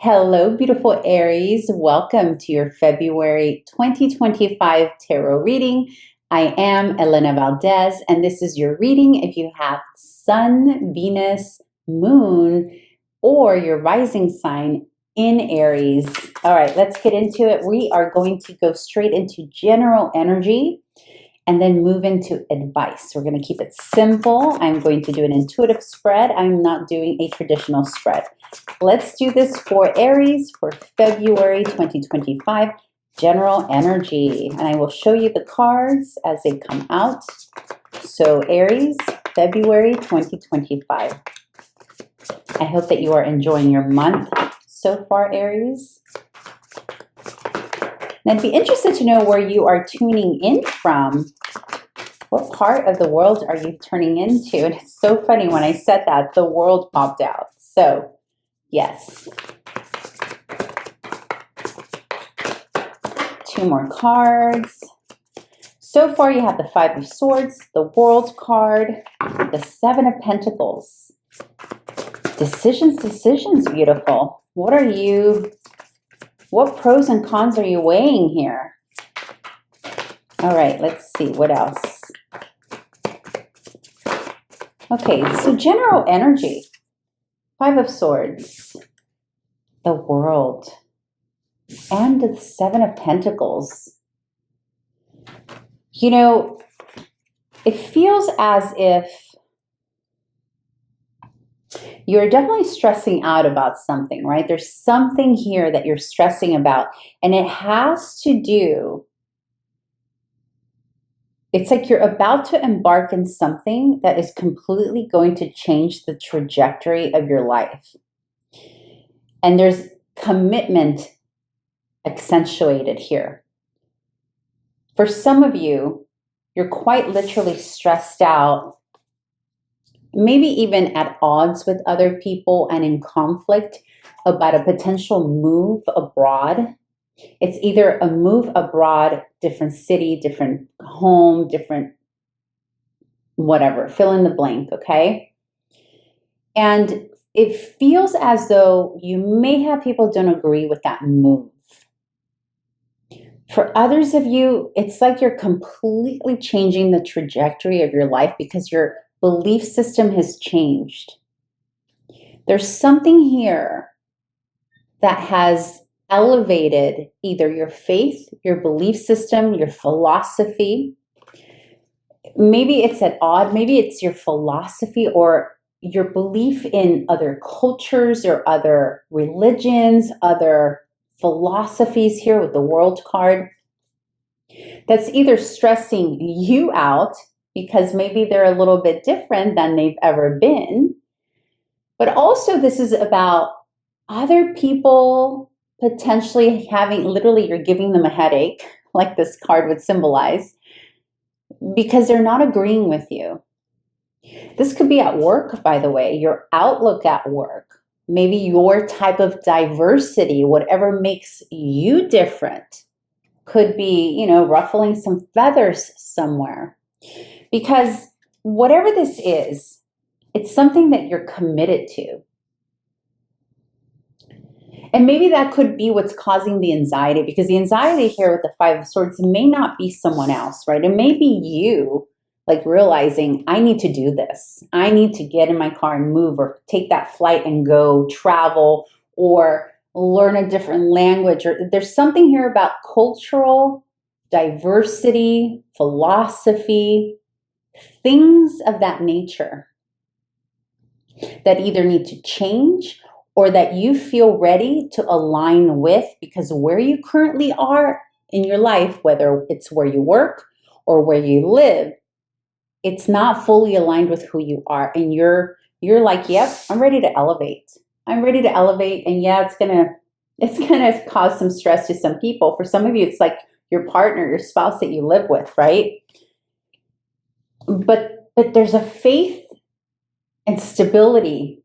Hello, beautiful Aries. Welcome to your February 2025 tarot reading. I am Elena Valdez, and this is your reading if you have Sun, Venus, Moon, or your rising sign in Aries. All right, let's get into it. We are going to go straight into general energy and then move into advice. We're going to keep it simple. I'm going to do an intuitive spread. I'm not doing a traditional spread. Let's do this for Aries for February 2025, general energy. And I will show you the cards as they come out. So Aries, February 2025. I hope that you are enjoying your month so far, Aries. And I'd be interested to know where you are tuning in from. What part of the world are you turning into? And it's so funny, when I said that, the world popped out. So, yes. Two more cards. So far, you have the Five of Swords, the World card, the Seven of Pentacles. Decisions, beautiful. What pros and cons are you weighing here? All right, let's see, what else? Okay, so general energy. Five of Swords, the World, and the Seven of Pentacles. You know, it feels as if you're definitely stressing out about something, right? There's something here that you're stressing about, and it has to do, it's like you're about to embark in something that is completely going to change the trajectory of your life. And there's commitment accentuated here. For some of you, you're quite literally stressed out, maybe even at odds with other people and in conflict about a potential move abroad. It's either a move abroad, different city, different home, different whatever, fill in the blank, okay? And it feels as though you may have people who don't agree with that move. For others of you, it's like you're completely changing the trajectory of your life because your belief system has changed. There's something here that has elevated either your faith, your belief system, your philosophy. Maybe it's at odds, maybe it's your philosophy or your belief in other cultures or other religions, other philosophies here with the World card. That's either stressing you out because maybe they're a little bit different than they've ever been. But also this is about other people potentially having, literally you're giving them a headache, like this card would symbolize, because they're not agreeing with you. This could be at work, by the way, your outlook at work, maybe your type of diversity, whatever makes you different, could be, ruffling some feathers somewhere. Because whatever this is, it's something that you're committed to. And maybe that could be what's causing the anxiety, because the anxiety here with the Five of Swords may not be someone else, right? It may be you, like realizing, I need to do this. I need to get in my car and move, or take that flight and go travel, or learn a different language. Or there's something here about cultural diversity, philosophy, things of that nature that either need to change or that you feel ready to align with, because where you currently are in your life, whether it's where you work or where you live, it's not fully aligned with who you are. And you're like, yep, I'm ready to elevate. I'm ready to elevate. And yeah, it's gonna cause some stress to some people. For some of you, it's like your partner, your spouse that you live with, right? But there's a faith and stability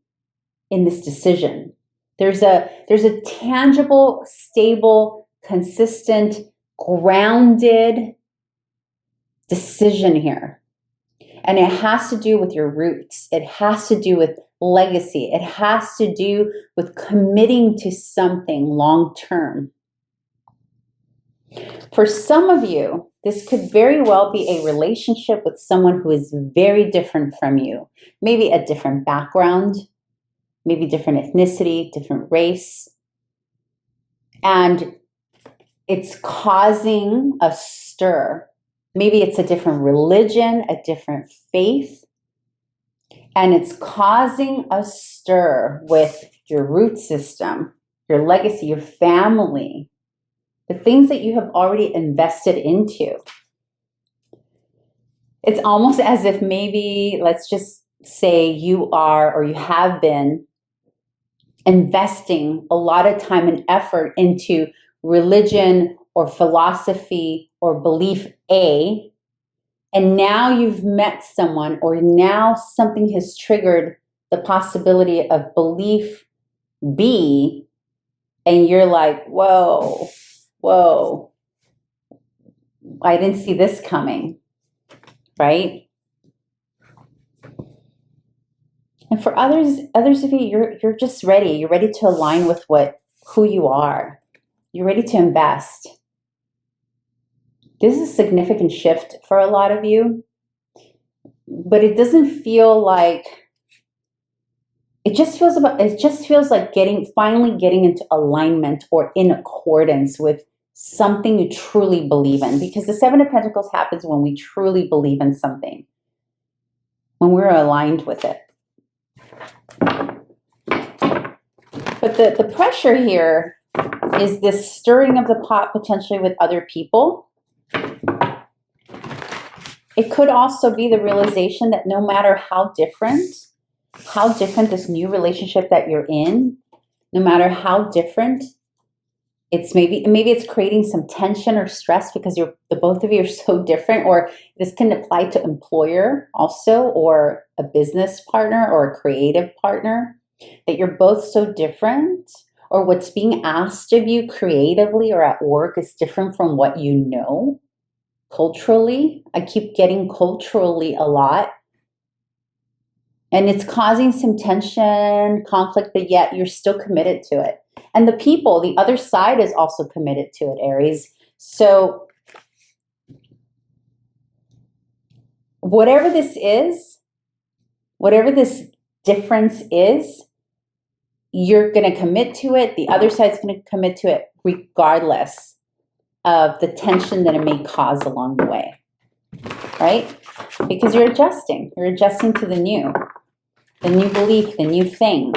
in this decision. There's a tangible, stable, consistent, grounded decision here. And it has to do with your roots. It has to do with legacy. It has to do with committing to something long term. For some of you, this could very well be a relationship with someone who is very different from you. Maybe a different background, maybe different ethnicity, different race. And it's causing a stir. Maybe it's a different religion, a different faith. And it's causing a stir with your root system, your legacy, your family, the things that you have already invested into. It's almost as if maybe, let's just say you are, or you have been investing a lot of time and effort into religion or philosophy or belief A, and now you've met someone, or now something has triggered the possibility of belief B, and you're like, whoa, I didn't see this coming, right? And for others of you, you're just ready. You're ready to align with who you are. You're ready to invest. This is a significant shift for a lot of you, but it doesn't feel like, it just feels like finally getting into alignment or in accordance with something you truly believe in, because the Seven of Pentacles happens when we truly believe in something, when we're aligned with it. But the pressure here is this stirring of the pot potentially with other people. It could also be the realization that no matter how different this new relationship that you're in, no matter how different, it's maybe it's creating some tension or stress because the both of you are so different. Or this can apply to employer also, or a business partner or a creative partner, that you're both so different, or what's being asked of you creatively or at work is different from what you know culturally. I keep getting culturally a lot. And it's causing some tension, conflict, but yet you're still committed to it. And the people, the other side is also committed to it, Aries. So whatever this is, whatever this difference is, you're going to commit to it. The other side's going to commit to it regardless of the tension that it may cause along the way, right? Because you're adjusting. You're adjusting to the new belief, the new thing.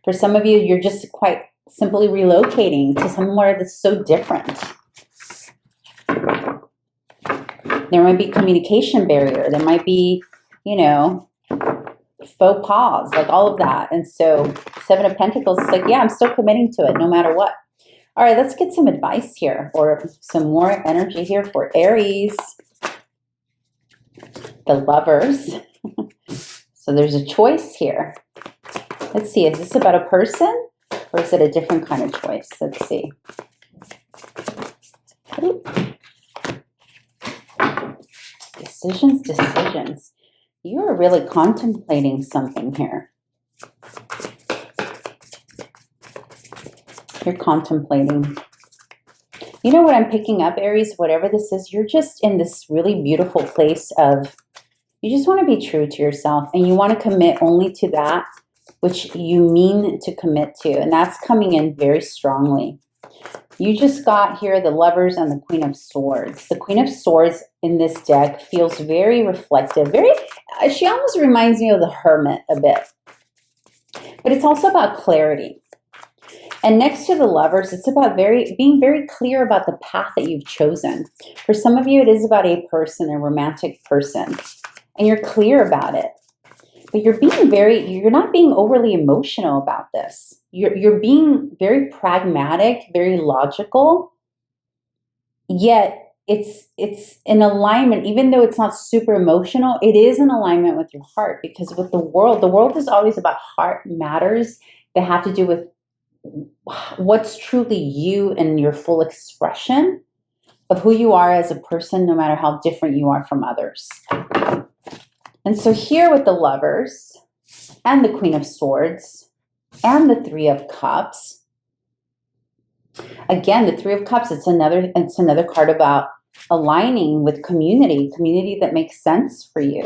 For some of you, you're just quite simply relocating to somewhere that's so different. There might be communication barrier. There might be, faux pas, like all of that. And so Seven of Pentacles is like, yeah, I'm still committing to it no matter what. All right, let's get some advice here, or some more energy here for Aries. The Lovers. So there's a choice here. Let's see, is this about a person or is it a different kind of choice? Let's see. Decisions. You're really contemplating something here. You're contemplating. You know what I'm picking up, Aries? Whatever this is, you're just in this really beautiful place of, you just want to be true to yourself, and you want to commit only to that which you mean to commit to. And that's coming in very strongly. You just got here the Lovers and the Queen of Swords. The Queen of Swords in this deck feels very reflective. She almost reminds me of the Hermit a bit. But it's also about clarity. And next to the Lovers, it's about being very clear about the path that you've chosen. For some of you, it is about a person, a romantic person. And you're clear about it. But you're not being overly emotional about this. You're being very pragmatic, very logical, yet it's in alignment. Even though it's not super emotional, it is in alignment with your heart, because with the world is always about heart matters that have to do with what's truly you and your full expression of who you are as a person, no matter how different you are from others. And so here with the Lovers, and the Queen of Swords, and the Three of Cups. Again, the Three of Cups, it's another card about aligning with community that makes sense for you.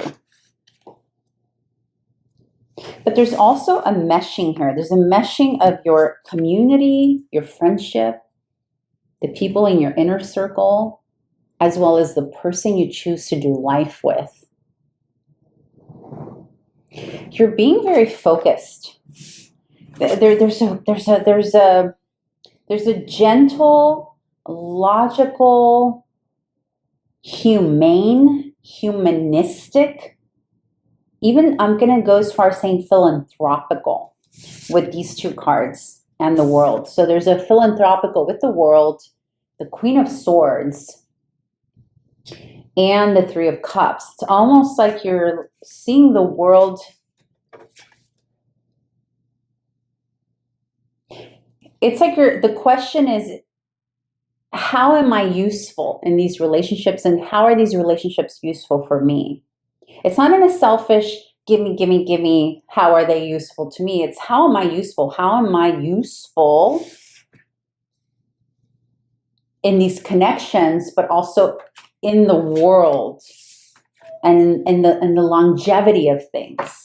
But there's also a meshing here. There's a meshing of your community, your friendship, the people in your inner circle, as well as the person you choose to do life with. You're being very focused. There's a gentle, logical, humane, humanistic, even I'm going to go as far as saying philanthropical with these two cards and the world. So there's a philanthropical with the world, the Queen of Swords, and the Three of Cups. It's almost like you're seeing the world. It's like the question is, how am I useful in these relationships, and how are these relationships useful for me? It's not in a selfish, give me, how are they useful to me? It's how am I useful? How am I useful in these connections, but also in the world and in the longevity of things?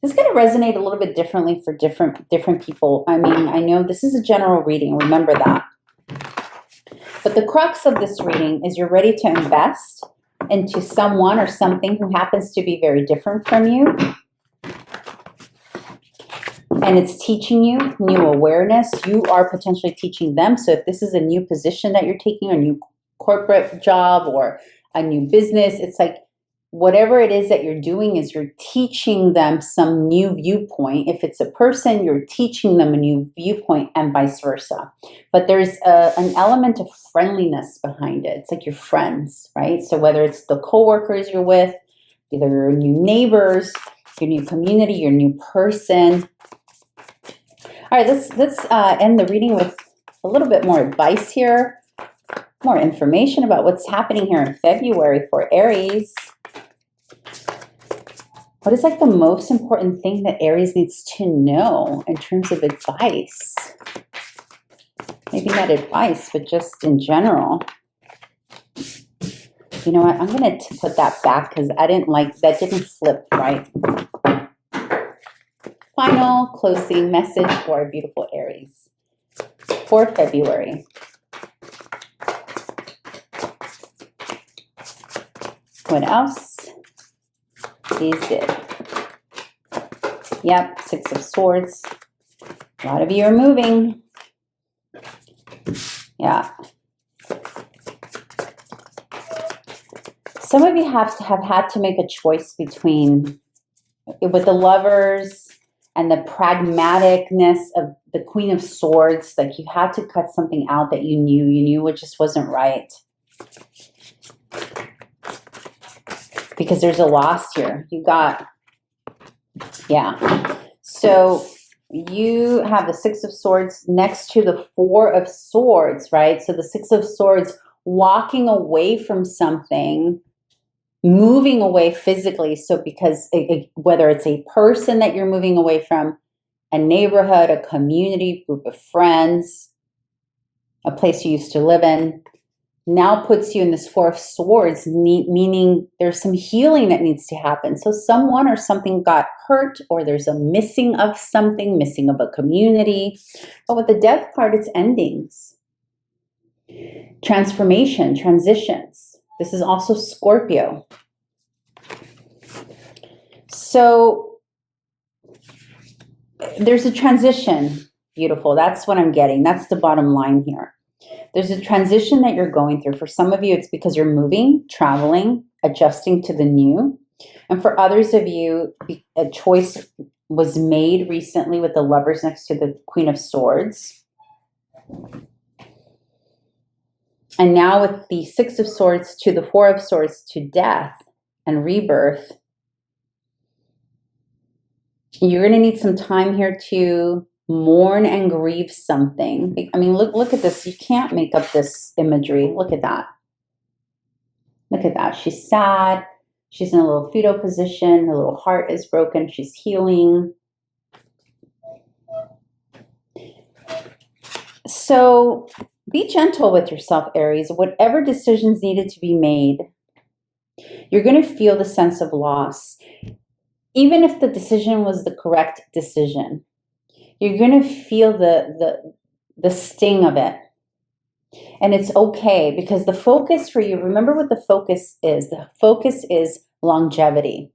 This is going to resonate a little bit differently for different people. I mean, I know this is a general reading, remember that. But the crux of this reading is you're ready to invest into someone or something who happens to be very different from you. And it's teaching you new awareness. You are potentially teaching them. So if this is a new position that you're taking, a new corporate job or a new business, it's like whatever it is that you're doing is you're teaching them some new viewpoint. If it's a person, you're teaching them a new viewpoint and vice versa. But there's an element of friendliness behind it. It's like your friends, right? So whether it's the coworkers you're with, either your new neighbors, your new community, your new person. All right, let's end the reading with a little bit more advice here, more information about what's happening here in February for Aries. What is like the most important thing that Aries needs to know in terms of advice? Maybe not advice, but just in general. You know what? I'm going to put that back because I didn't like, that didn't flip right. Final closing message for our beautiful Aries for February. What else? These did. Yep, Six of Swords. A lot of you are moving. Yeah. Some of you have had to make a choice between, with the Lovers and the pragmaticness of the Queen of Swords, like you had to cut something out that you knew it just wasn't right. Because there's a loss here. You got, yeah. So you have the Six of Swords next to the Four of Swords, right? So the Six of Swords walking away from something, moving away physically. So because whether it's a person that you're moving away from, a neighborhood, a community, group of friends, a place you used to live in, now puts you in this Four of Swords, meaning there's some healing that needs to happen. So someone or something got hurt, or there's a missing of something, missing of a community. But with the Death card, it's endings, transformation, transitions. This is also Scorpio. So there's a transition. Beautiful. That's what I'm getting. That's the bottom line here. There's a transition that you're going through. For some of you, it's because you're moving, traveling, adjusting to the new. And for others of you, a choice was made recently with the Lovers next to the Queen of Swords. And now with the Six of Swords to the Four of Swords to death and rebirth, you're going to need some time here to mourn and grieve something. I mean, look at this. You can't make up this imagery. Look at that. Look at that. She's sad. She's in a little fetal position. Her little heart is broken. She's healing. So be gentle with yourself, Aries. Whatever decisions needed to be made, you're going to feel the sense of loss. Even if the decision was the correct decision, you're going to feel the sting of it. And it's okay, because the focus for you, remember what the focus is. The focus is longevity.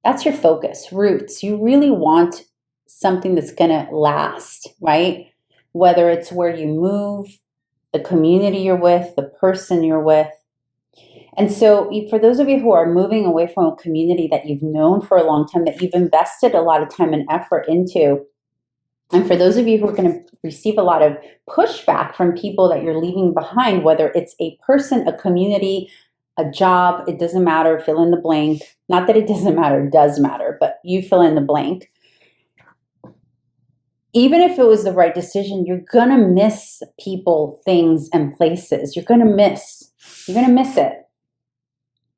That's your focus, roots. You really want something that's going to last, right? Whether it's where you move, the community you're with, the person you're with. And so for those of you who are moving away from a community that you've known for a long time, that you've invested a lot of time and effort into, and for those of you who are going to receive a lot of pushback from people that you're leaving behind, whether it's a person, a community, a job, it doesn't matter, fill in the blank. Not that it doesn't matter, it does matter, but you fill in the blank. Even if it was the right decision, you're going to miss people, things, and places. You're going to miss it.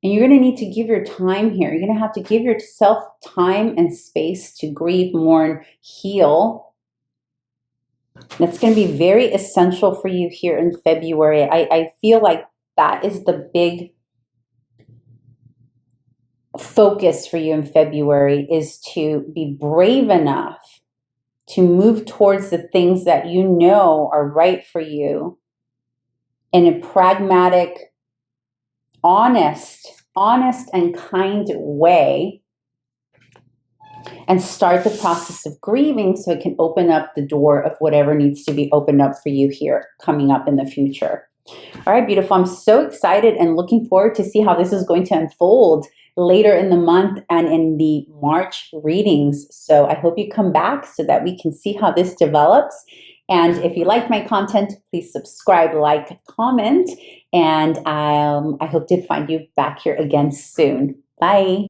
And you're going to need to give your time here. You're going to have to give yourself time and space to grieve, mourn, heal. That's going to be very essential for you here in February. I feel like that is the big focus for you in February, is to be brave enough to move towards the things that you know are right for you in a pragmatic, honest and kind way, and start the process of grieving so it can open up the door of whatever needs to be opened up for you here coming up in the future. All right, beautiful. I'm so excited and looking forward to see how this is going to unfold later in the month and in the March readings. So I hope you come back so that we can see how this develops. And if you like my content, please subscribe, like, comment, and I hope to find you back here again soon. Bye.